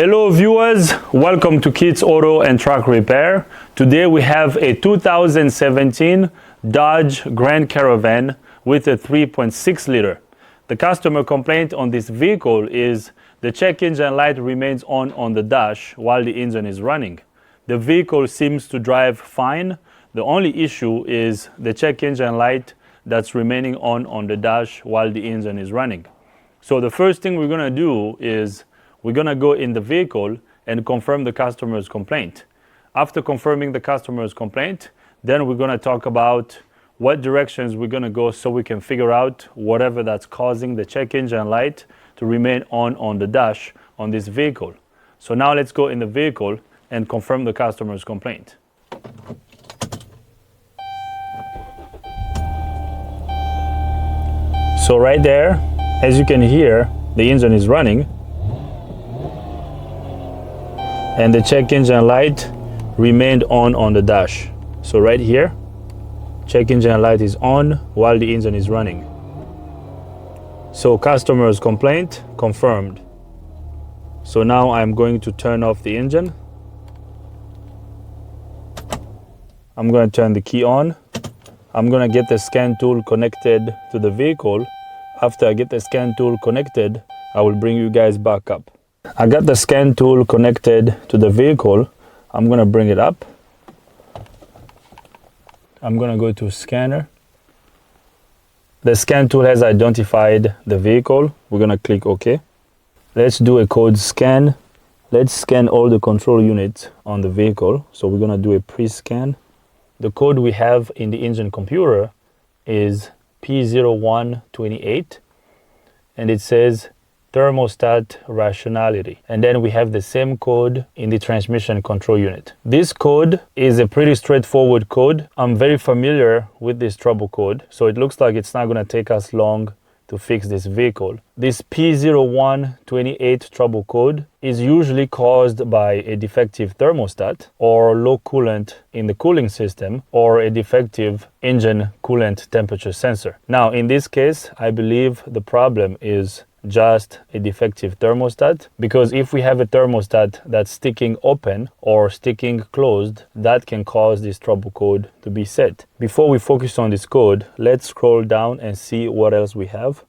Hello viewers, welcome to Kids Auto and Truck Repair. Today we have a 2017 Dodge Grand Caravan with a 3.6 liter. The customer complaint on this vehicle is the check engine light remains on the dash while the engine is running. The vehicle seems to drive fine. The only issue is the check engine light that's remaining on the dash while the engine is running. So the first thing we're gonna do is we're gonna go in the vehicle and confirm the customer's complaint. After confirming the customer's complaint, then we're gonna talk about what directions we're gonna go so we can figure out whatever that's causing the check engine light to remain on the dash on this vehicle. So now let's go in the vehicle and confirm the customer's complaint. So right there, as you can hear, the engine is running. And the check engine light remained on the dash. So right here, check engine light is on while the engine is running. So customer's complaint confirmed. So now I'm going to turn off the engine. I'm going to turn the key on. I'm going to get the scan tool connected to the vehicle. After I get the scan tool connected, I will bring you guys back up. I got the scan tool connected to the vehicle. I'm going to bring it up. I'm going to go to scanner. The scan tool has identified the vehicle. We're going to click OK. Let's do a code scan. Let's scan all the control units on the vehicle. So we're going to do a pre-scan. The code we have in the engine computer is P0128, and it says Thermostat Rationality. And then we have the same code in the transmission control unit. This code is a pretty straightforward code. I'm very familiar with this trouble code, so it looks like it's not going to take us long to fix this vehicle. This P0128 trouble code is usually caused by a defective thermostat or low coolant in the cooling system or a defective engine coolant temperature sensor. Now, in this case, I believe the problem is just a defective thermostat, because if we have a thermostat that's sticking open or sticking closed, that can cause this trouble code to be set. Before we focus on this code, let's scroll down and see what else we have.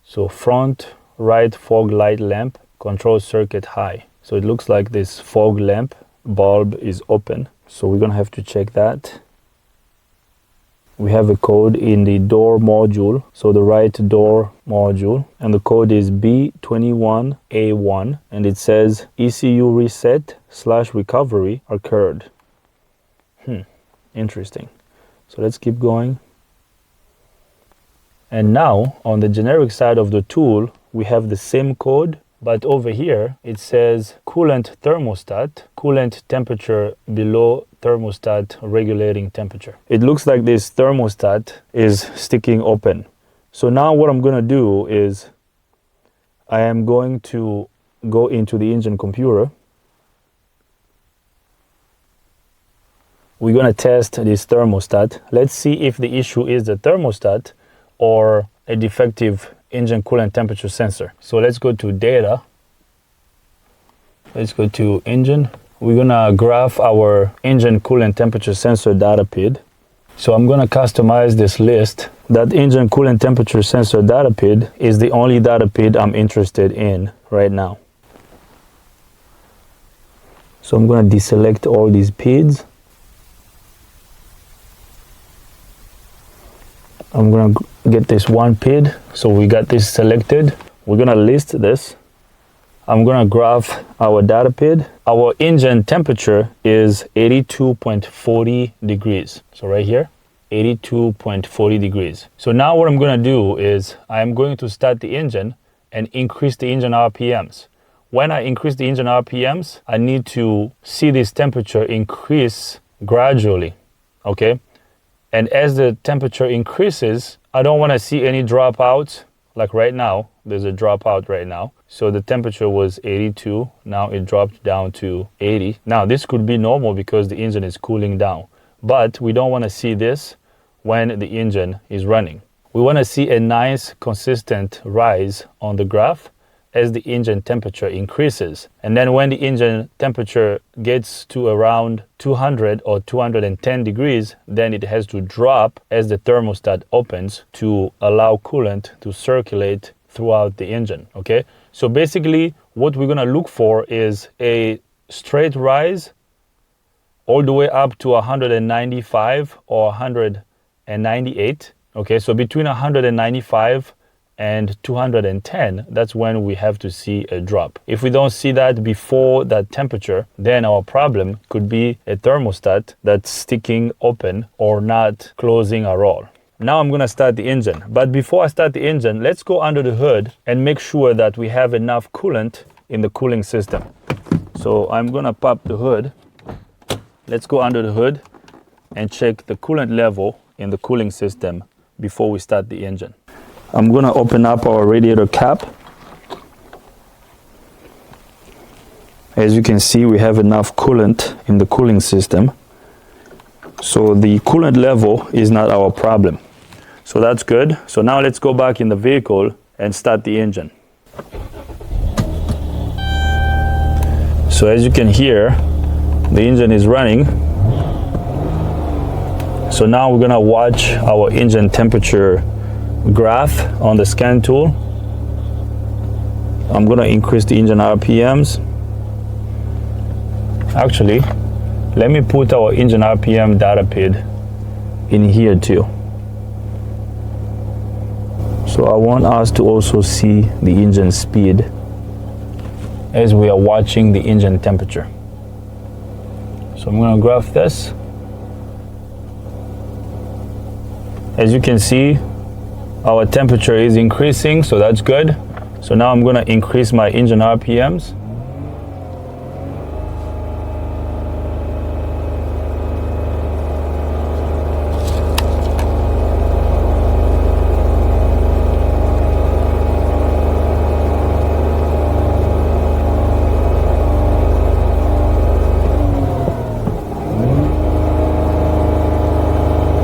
So front right fog light lamp, control circuit high. So it looks like this fog lamp bulb is open. So we're gonna have to check that. We have a code in the door module, so the right door module, and the code is P0128, and it says ECU reset / recovery occurred. Interesting. So let's keep going. And now on the generic side of the tool, we have the same code, but over here it says coolant thermostat, coolant temperature below thermostat regulating temperature. It looks like this thermostat is sticking open. So now what I'm going to do is I am going to go into the engine computer. We're going to test this thermostat. Let's see if the issue is the thermostat or a defective engine coolant temperature sensor. So let's go to data. Let's go to engine. We're gonna graph our engine coolant temperature sensor data PID. So I'm gonna customize this list. That engine coolant temperature sensor data PID is the only data PID I'm interested in right now. So I'm gonna deselect all these PIDs. I'm gonna get this one PID. So we got this selected. We're gonna list this. I'm gonna graph our data PID. Our engine temperature is 82.40 degrees. So right here, 82.40 degrees. So now what I'm gonna do is I'm going to start the engine and increase the engine RPMs. When I increase the engine RPMs, I need to see this temperature increase gradually, okay? And as the temperature increases, I don't wanna see any dropouts. Like right now, there's a dropout right now. So the temperature was 82, now it dropped down to 80. Now this could be normal because the engine is cooling down, but we don't want to see this when the engine is running. We want to see a nice consistent rise on the graph as the engine temperature increases. And then when the engine temperature gets to around 200 or 210 degrees, then it has to drop as the thermostat opens to allow coolant to circulate throughout the engine, okay? So basically what we're gonna look for is a straight rise all the way up to 195 or 198, okay? So between 195 and 210, that's when we have to see a drop. If we don't see that before that temperature, then our problem could be a thermostat that's sticking open or not closing at all. Now I'm gonna start the engine. But before I start the engine, let's go under the hood and make sure that we have enough coolant in the cooling system. So I'm gonna pop the hood. Let's go under the hood and check the coolant level in the cooling system before we start the engine. I'm gonna open up our radiator cap. As you can see, we have enough coolant in the cooling system. So the coolant level is not our problem. So that's good. So now let's go back in the vehicle and start the engine. So as you can hear, the engine is running. So now we're gonna watch our engine temperature graph on the scan tool. I'm gonna increase the engine RPMs. Actually, let me put our engine RPM data pid in here too. So I want us to also see the engine speed as we are watching the engine temperature. So I'm gonna graph this. As you can see, our temperature is increasing, so that's good. So now I'm gonna increase my engine RPMs.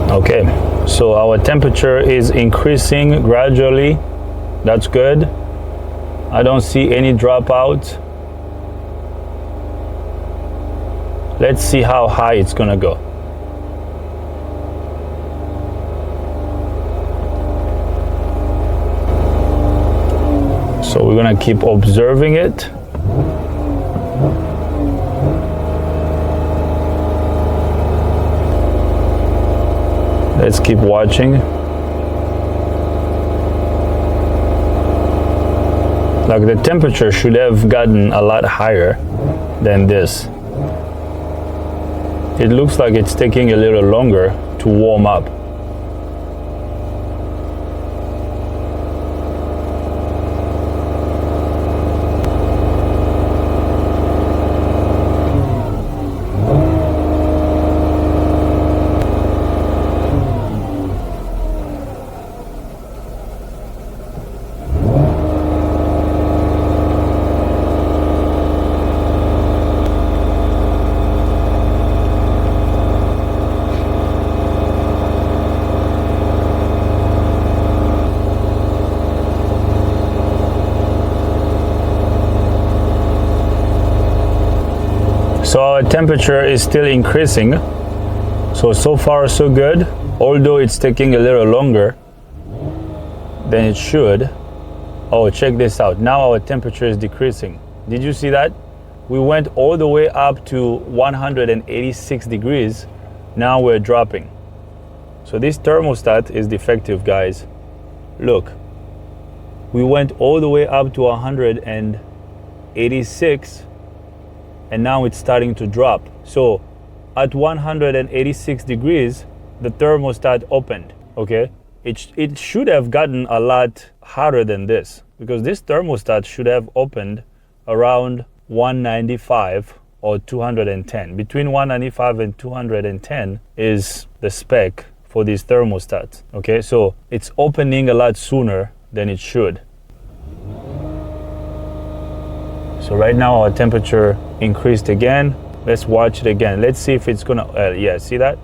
Okay, so our temperature is increasing gradually. That's good. I don't see any dropout. Let's see how high it's gonna go. So we're gonna keep observing it. Let's keep watching. Like the temperature should have gotten a lot higher than this. It looks like it's taking a little longer to warm up. So our temperature is still increasing. So far so good, although it's taking a little longer than it should. Oh, check this out. Now our temperature is decreasing. Did you see that? We went all the way up to 186 degrees. Now we're dropping. So this thermostat is defective, guys. Look, we went all the way up to 186 and now it's starting to drop. So at 186 degrees, the thermostat opened, okay? It should have gotten a lot hotter than this, because this thermostat should have opened around 195 or 210. Between 195 and 210 is the spec for these thermostats, okay? So it's opening a lot sooner than it should. So right now our temperature increased again. Let's watch it again. Let's see if it's gonna, yeah, see that?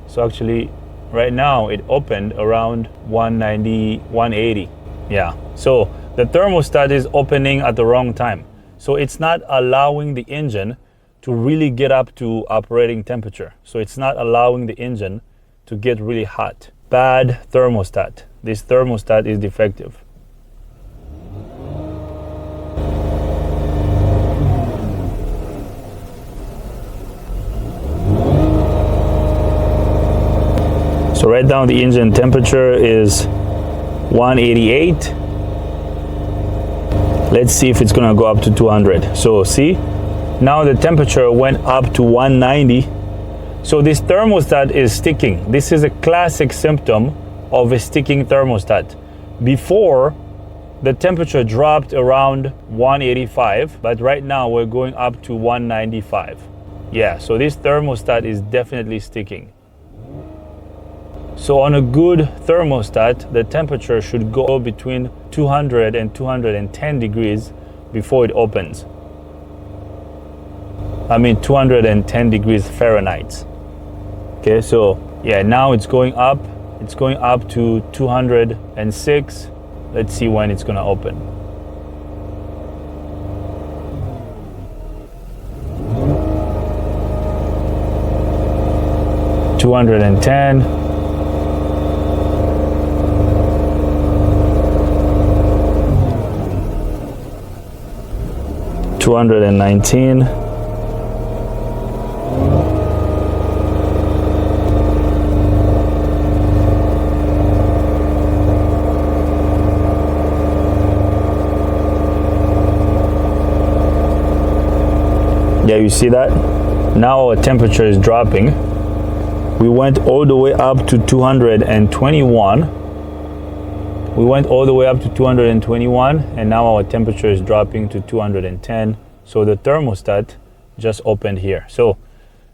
So actually right now it opened around 190, 180. Yeah, so the thermostat is opening at the wrong time. So it's not allowing the engine to really get up to operating temperature. So it's not allowing the engine to get really hot. Bad thermostat. This thermostat is defective. So right now the engine temperature is 188. Let's see if it's gonna go up to 200. So see, now the temperature went up to 190. So this thermostat is sticking. This is a classic symptom of a sticking thermostat. Before, the temperature dropped around 185, but right now we're going up to 195. Yeah, so this thermostat is definitely sticking. So on a good thermostat, the temperature should go between 200 and 210 degrees before it opens. I mean 210 degrees Fahrenheit. Okay, so yeah, now it's going up. It's going up to 206. Let's see when it's gonna open. $210. 219. Yeah, you see that? Now our temperature is dropping. We went all the way up to 221. We went all the way up to 221, and now our temperature is dropping to 210. So the thermostat just opened here. So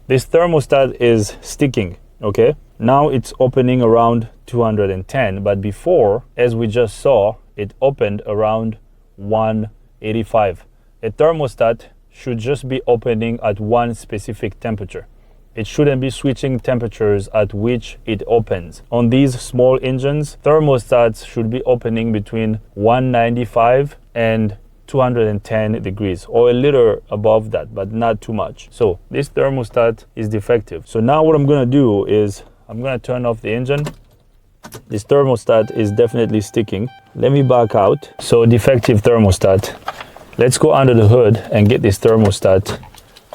this thermostat is sticking, okay? Now it's opening around 210, but before, as we just saw, it opened around 185. A thermostat should just be opening at one specific temperature. It shouldn't be switching temperatures at which it opens. On these small engines, thermostats should be opening between 195 and 210 degrees, or a little above that, but not too much. So this thermostat is defective. So now what I'm gonna do is I'm gonna turn off the engine. This thermostat is definitely sticking. Let me back out. So defective thermostat. Let's go under the hood and get this thermostat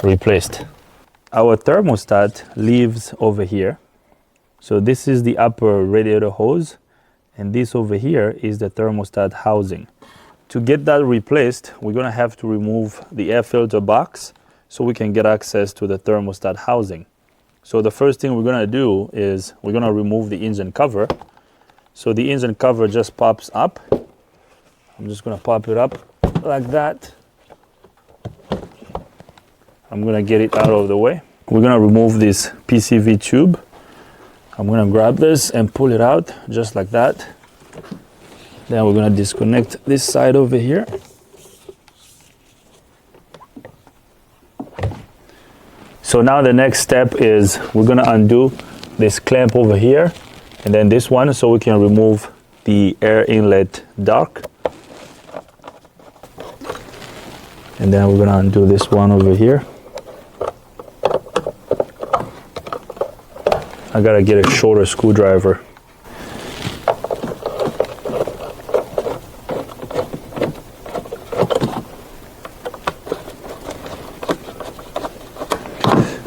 replaced. Our thermostat lives over here. So this is the upper radiator hose, and this over here is the thermostat housing. To get that replaced, we're gonna have to remove the air filter box so we can get access to the thermostat housing. So the first thing we're gonna do is we're gonna remove the engine cover. So the engine cover just pops up. I'm just gonna pop it up like that. I'm gonna get it out of the way. We're gonna remove this PCV tube. I'm gonna grab this and pull it out just like that. Then we're gonna disconnect this side over here. So now the next step is we're gonna undo this clamp over here and then this one so we can remove the air inlet duct. And then we're gonna undo this one over here. I gotta get a shorter screwdriver.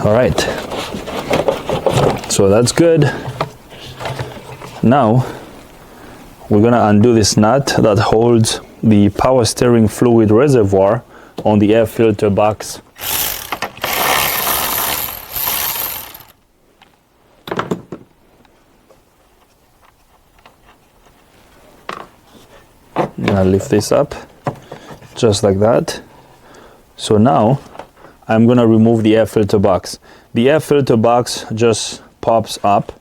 All right, so that's good. Now we're gonna undo this nut that holds the power steering fluid reservoir on the air filter box. I'm gonna lift this up just like that. So now I'm gonna remove the air filter box. The air filter box just pops up.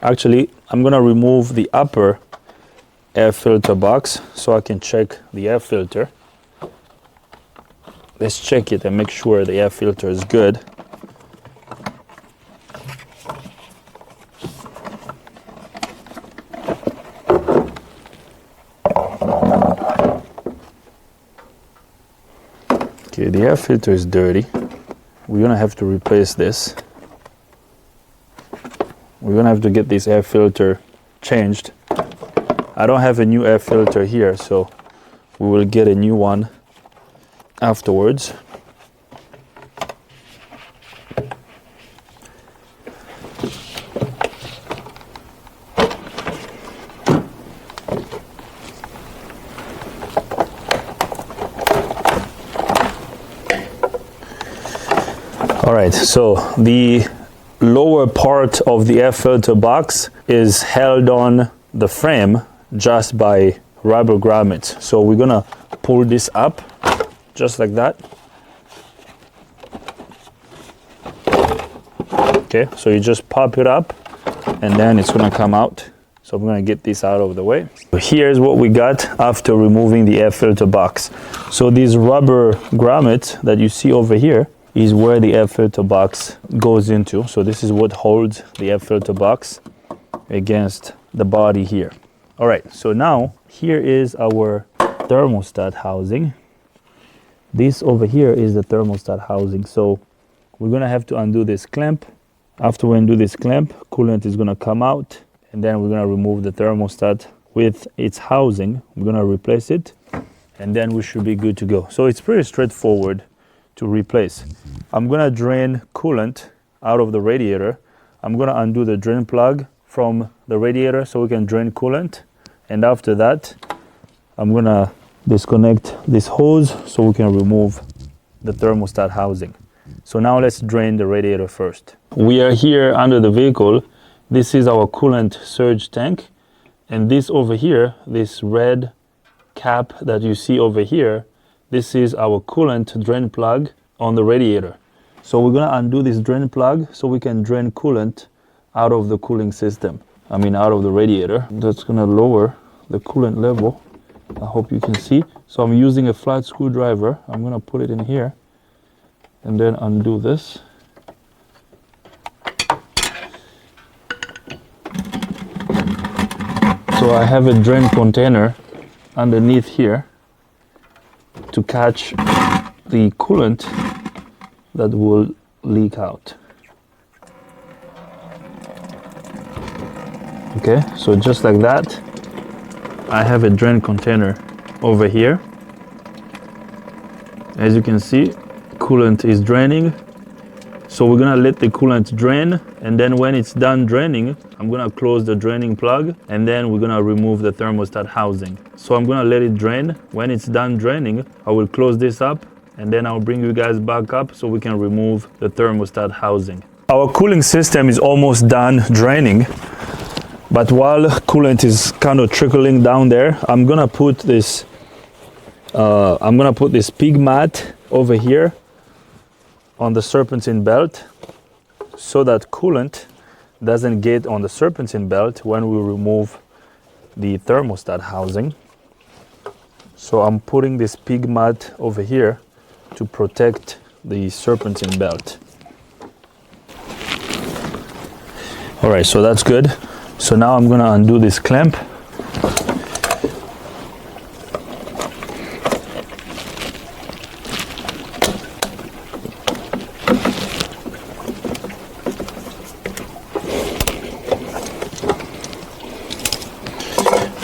Actually, I'm gonna remove the upper air filter box so I can check the air filter. Let's check it and make sure the air filter is good. Okay, the air filter is dirty. We're gonna have to replace this. We're gonna have to get this air filter changed. I don't have a new air filter here, so we will get a new one afterwards. All right, so the lower part of the air filter box is held on the frame just by rubber grommets. So we're gonna pull this up just like that. Okay, so you just pop it up and then it's gonna come out. So I'm gonna get this out of the way. Here's what we got after removing the air filter box. So these rubber grommets that you see over here is where the air filter box goes into. So this is what holds the air filter box against the body here. All right, so now here is our thermostat housing. This over here is the thermostat housing. So we're gonna have to undo this clamp. After we undo this clamp, coolant is gonna come out, and then we're gonna remove the thermostat with its housing. We're gonna replace it, and then we should be good to go. So it's pretty straightforward to replace. I'm gonna drain coolant out of the radiator. I'm gonna undo the drain plug from the radiator so we can drain coolant. And after that, I'm gonna disconnect this hose so we can remove the thermostat housing. So now let's drain the radiator first. We are here under the vehicle. This is our coolant surge tank. And this over here, this red cap that you see over here, this is our coolant drain plug on the radiator. So we're gonna undo this drain plug so we can drain coolant out of the cooling system. Out of the radiator. That's gonna lower the coolant level. I hope you can see. So I'm using a flat screwdriver. I'm gonna put it in here and then undo this. So I have a drain container underneath here to catch the coolant that will leak out. Okay, so just like that, I have a drain container over here. As you can see, coolant is draining. So we're gonna let the coolant drain, and then when it's done draining, I'm gonna close the draining plug, and then we're gonna remove the thermostat housing. So I'm gonna let it drain. When it's done draining, I will close this up, and then I'll bring you guys back up so we can remove the thermostat housing. Our cooling system is almost done draining, but while coolant is kind of trickling down there, I'm gonna put this pig mat over here on the serpentine belt so that coolant doesn't get on the serpentine belt when we remove the thermostat housing. So I'm putting this pig mat over here to protect the serpentine belt. All right, so that's good. So now I'm gonna undo this clamp.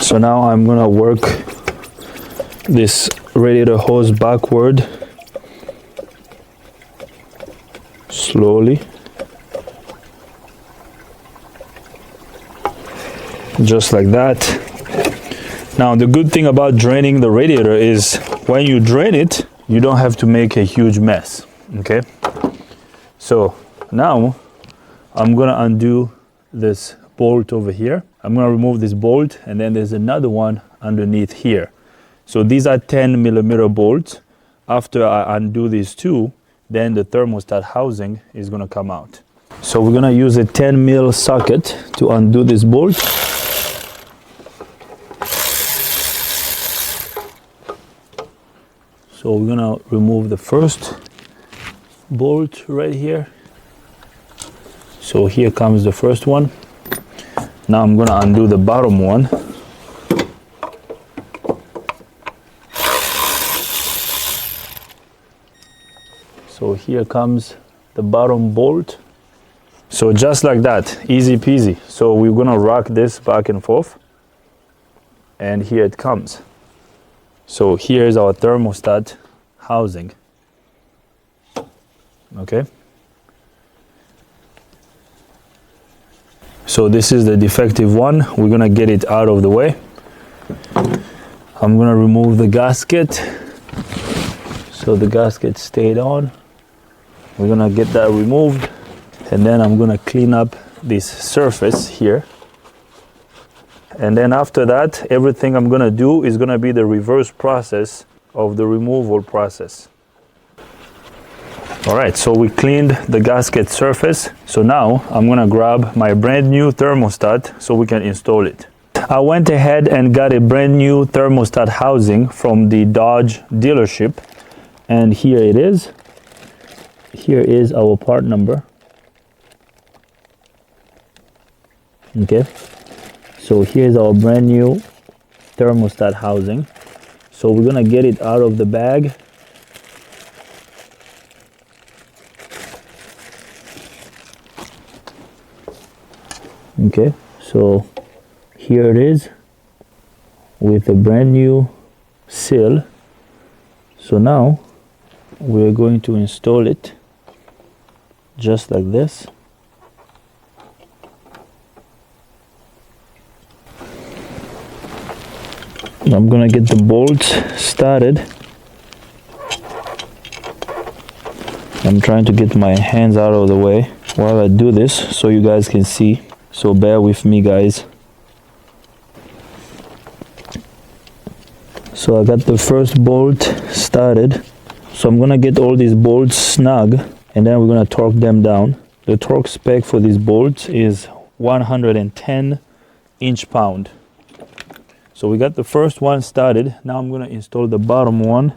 So now I'm gonna work this radiator hose backward slowly, just like that. Now the good thing about draining the radiator is when you drain it, you don't have to make a huge mess. Okay, so now I'm gonna undo this bolt over here. I'm gonna remove this bolt, and then there's another one underneath here. So these are 10mm bolts. After I undo these two, then the thermostat housing is gonna come out. So we're gonna use a 10mm socket to undo this bolt. So we're gonna remove the first bolt right here. So here comes the first one. Now I'm gonna undo the bottom one. So here comes the bottom bolt. So just like that, easy peasy. So we're gonna rock this back and forth, and here it comes. So here's our thermostat housing. Okay. So this is the defective one. We're gonna get it out of the way. I'm gonna remove the gasket. So the gasket stayed on. We're gonna get that removed, and then I'm gonna clean up this surface here. And then after that, everything I'm gonna do is gonna be the reverse process of the removal process. All right, so we cleaned the gasket surface. So now I'm gonna grab my brand new thermostat so we can install it. I went ahead and got a brand new thermostat housing from the Dodge dealership. And here it is. Here is our part number. Okay. So here's our brand new thermostat housing. So we're gonna get it out of the bag. Okay, so here it is with a brand new seal. So now we're going to install it just like this. I'm gonna get the bolts started. I'm trying to get my hands out of the way while I do this so you guys can see. So bear with me, guys. So I got the first bolt started. So I'm gonna get all these bolts snug, and then we're gonna torque them down. The torque spec for these bolts is 110 inch-pound. So we got the first one started. Now I'm gonna install the bottom one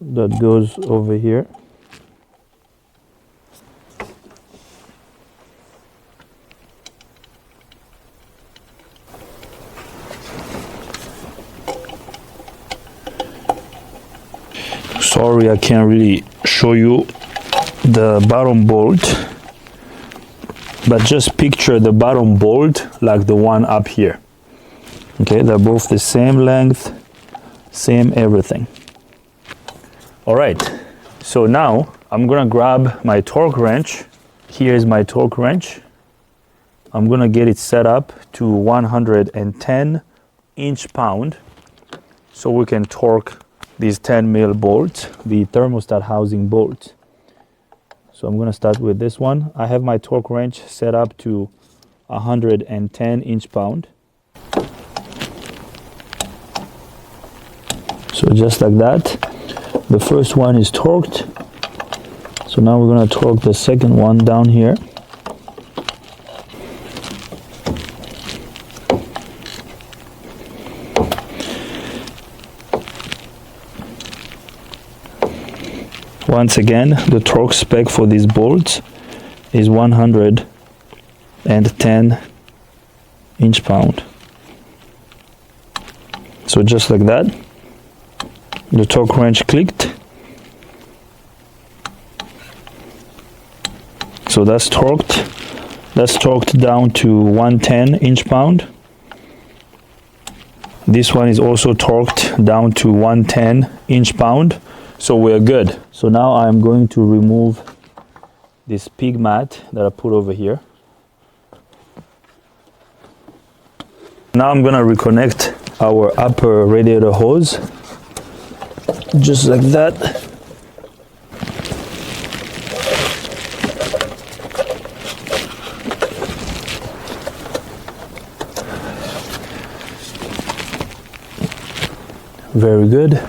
that goes over here. Sorry, I can't really show you the bottom bolt, but just picture the bottom bolt like the one up here. Okay, they're both the same length, same everything. All right, so now I'm gonna grab my torque wrench. Here's my torque wrench. I'm gonna get it set up to 110 inch-pound so we can torque these 10 mil bolts, the thermostat housing bolts. So I'm gonna start with this one. I have my torque wrench set up to 110 inch-pound. So just like that, the first one is torqued. So now we're gonna torque the second one down here. Once again, the torque spec for these bolts is 110 inch-pound. So just like that, the torque wrench clicked. So that's torqued down to 110 inch-pound. This one is also torqued down to 110 inch-pound. So we're good. So now I'm going to remove this pig mat that I put over here. Now I'm gonna reconnect our upper radiator hose, just like that. Very good.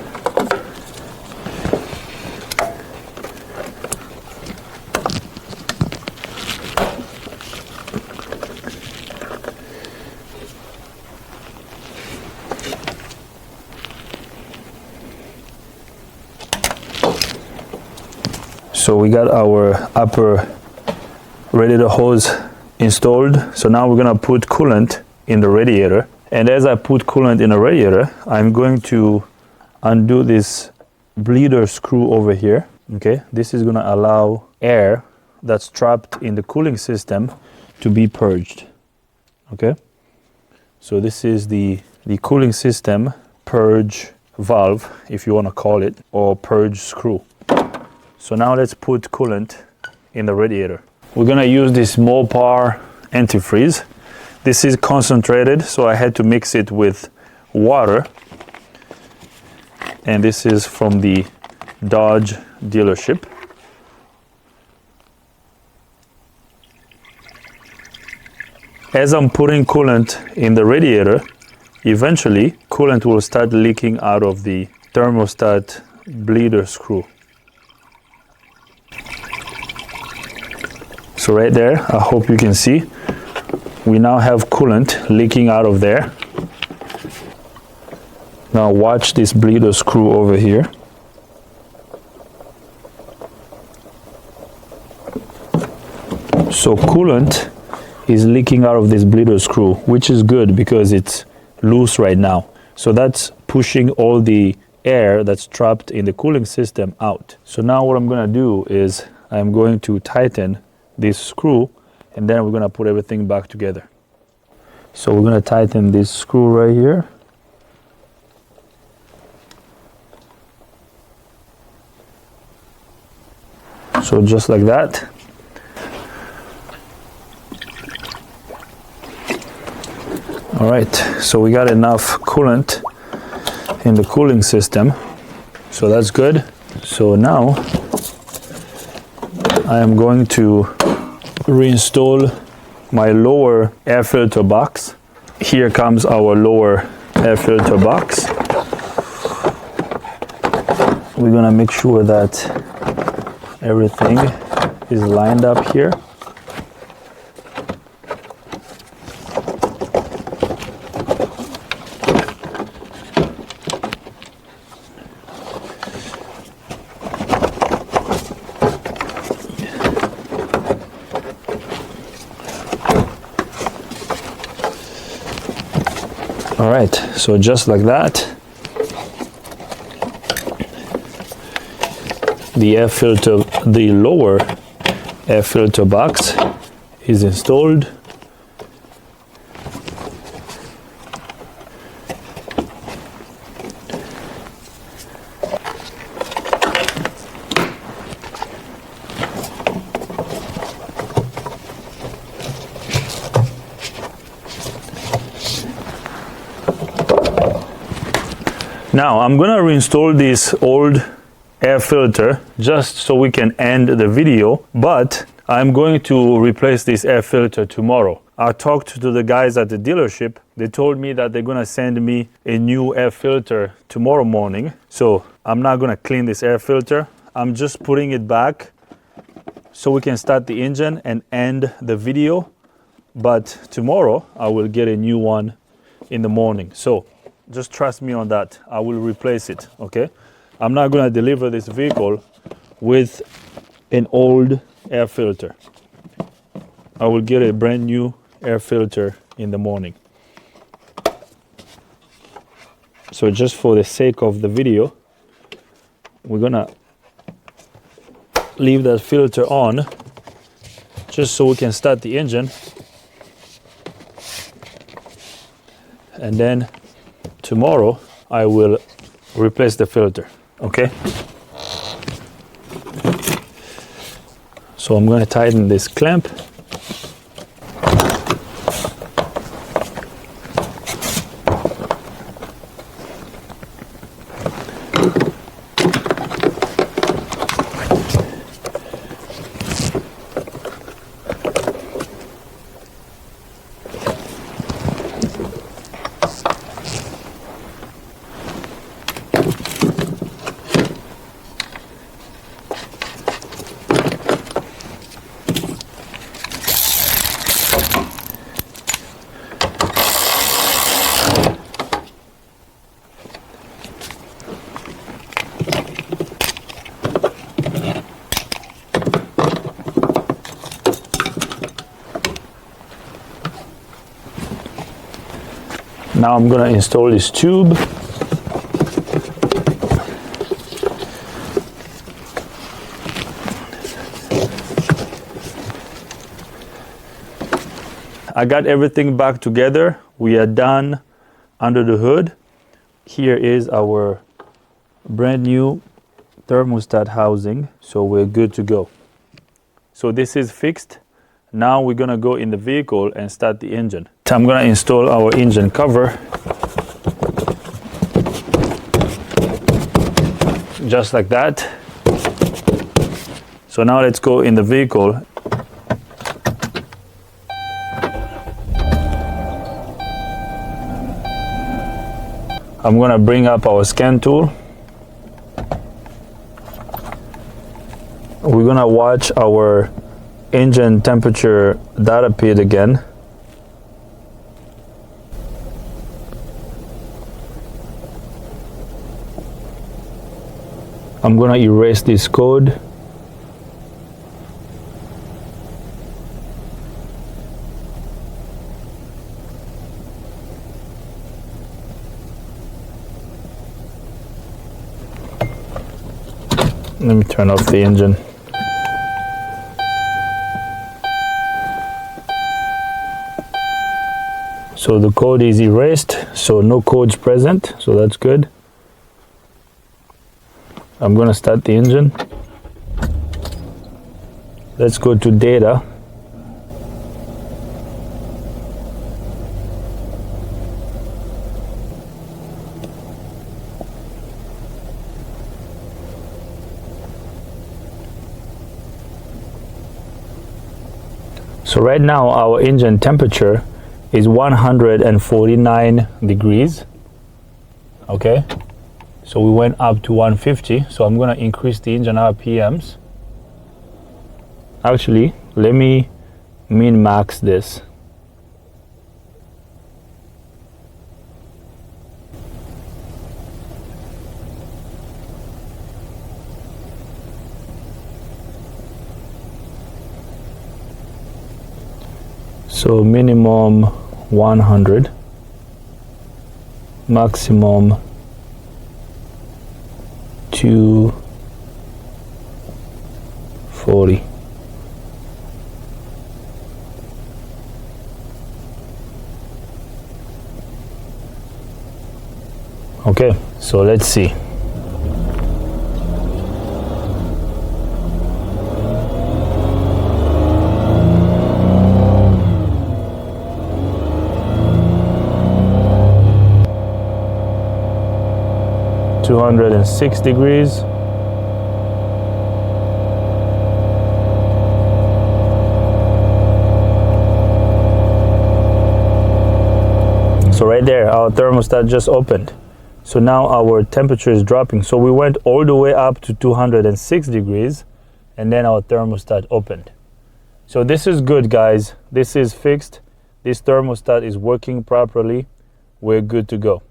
So we got our upper radiator hose installed. So now we're gonna put coolant in the radiator. And as I put coolant in the radiator, I'm going to undo this bleeder screw over here. Okay, this is gonna allow air that's trapped in the cooling system to be purged. Okay, so this is the cooling system purge valve, if you want to call it, or purge screw. So now let's put coolant in the radiator. We're gonna use this Mopar antifreeze. This is concentrated, so I had to mix it with water. And this is from the Dodge dealership. As I'm putting coolant in the radiator, eventually coolant will start leaking out of the thermostat bleeder screw. So right there, I hope you can see, we now have coolant leaking out of there. Now watch this bleeder screw over here. So coolant is leaking out of this bleeder screw, which is good because it's loose right now. So that's pushing all the air that's trapped in the cooling system out. So now what I'm gonna do is I'm going to tighten this screw, and then we're gonna put everything back together. So we're gonna tighten this screw right here. So just like that. All right, so we got enough coolant in the cooling system, so that's good. So now I am going to reinstall my lower air filter box. Here comes our lower air filter box. We're gonna make sure that everything is lined up here. All right, so just like that, the lower air filter box is installed. Now I'm gonna reinstall this old air filter just so we can end the video, but I'm going to replace this air filter tomorrow. I talked to the guys at the dealership. They told me that they're gonna send me a new air filter tomorrow morning. So I'm not gonna clean this air filter. I'm just putting it back so we can start the engine and end the video. But tomorrow I will get a new one in the morning. So just trust me on that. I will replace it, okay? I'm not gonna deliver this vehicle with an old air filter. I will get a brand new air filter in the morning. So just for the sake of the video, we're gonna leave that filter on just so we can start the engine. And then tomorrow I will replace the filter, okay? So I'm going to tighten this clamp. Now I'm going to install this tube. I got everything back together. We are done under the hood. Here is our brand new thermostat housing, so we're good to go. So this is fixed. Now we're gonna go in the vehicle and start the engine. I'm gonna install our engine cover. Just like that. So now let's go in the vehicle. I'm gonna bring up our scan tool. We're gonna watch our engine temperature data pad again. I'm gonna erase this code. Let me turn off the engine. So the code is erased, so no codes present, so that's good. I'm gonna start the engine. Let's go to data. So right now our engine temperature is 149 degrees. Okay, so we went up to 150, so I'm gonna increase the engine RPMs. Actually, let me min-max this. So minimum 100, maximum 240. Okay, so let's see. (206 degrees). So right there, our thermostat just opened. So now our temperature is dropping. So we went all the way up to 206 degrees and then our thermostat opened. So this is good, guys. This is fixed. This thermostat is working properly. We're good to go.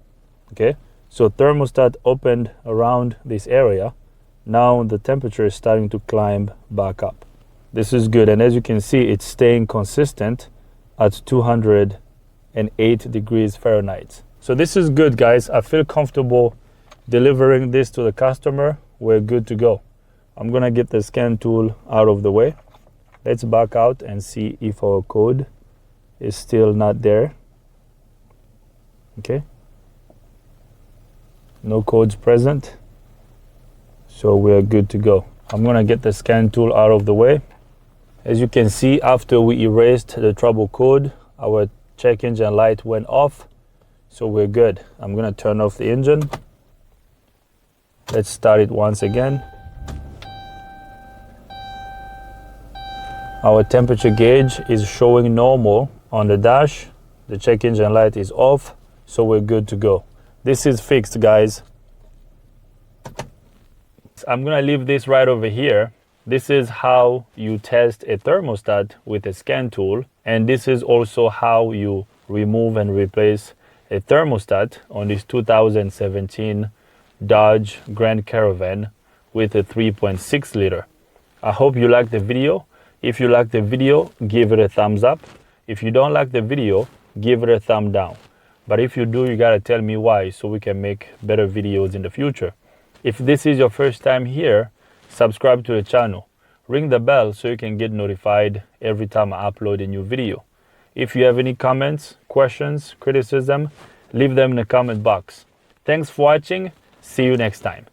Okay. So thermostat opened around this area. Now the temperature is starting to climb back up. This is good. And as you can see, it's staying consistent at 208 degrees Fahrenheit. So this is good, guys. I feel comfortable delivering this to the customer. We're good to go. I'm gonna get the scan tool out of the way. Let's back out and see if our code is still not there. Okay. No codes present, so we're good to go. I'm gonna get the scan tool out of the way. As you can see, after we erased the trouble code, our check engine light went off, so we're good. I'm gonna turn off the engine. Let's start it once again. Our temperature gauge is showing normal on the dash. The check engine light is off, so we're good to go. This is fixed, guys. I'm gonna leave this right over here. This is how you test a thermostat with a scan tool. And this is also how you remove and replace a thermostat on this 2017 Dodge Grand Caravan with a 3.6 liter. I hope you liked the video. If you like the video, give it a thumbs up. If you don't like the video, give it a thumb down. But if you do, you gotta tell me why so we can make better videos in the future. If this is your first time here, subscribe to the channel. Ring the bell so you can get notified every time I upload a new video. If you have any comments, questions, criticism, leave them in the comment box. Thanks for watching. See you next time.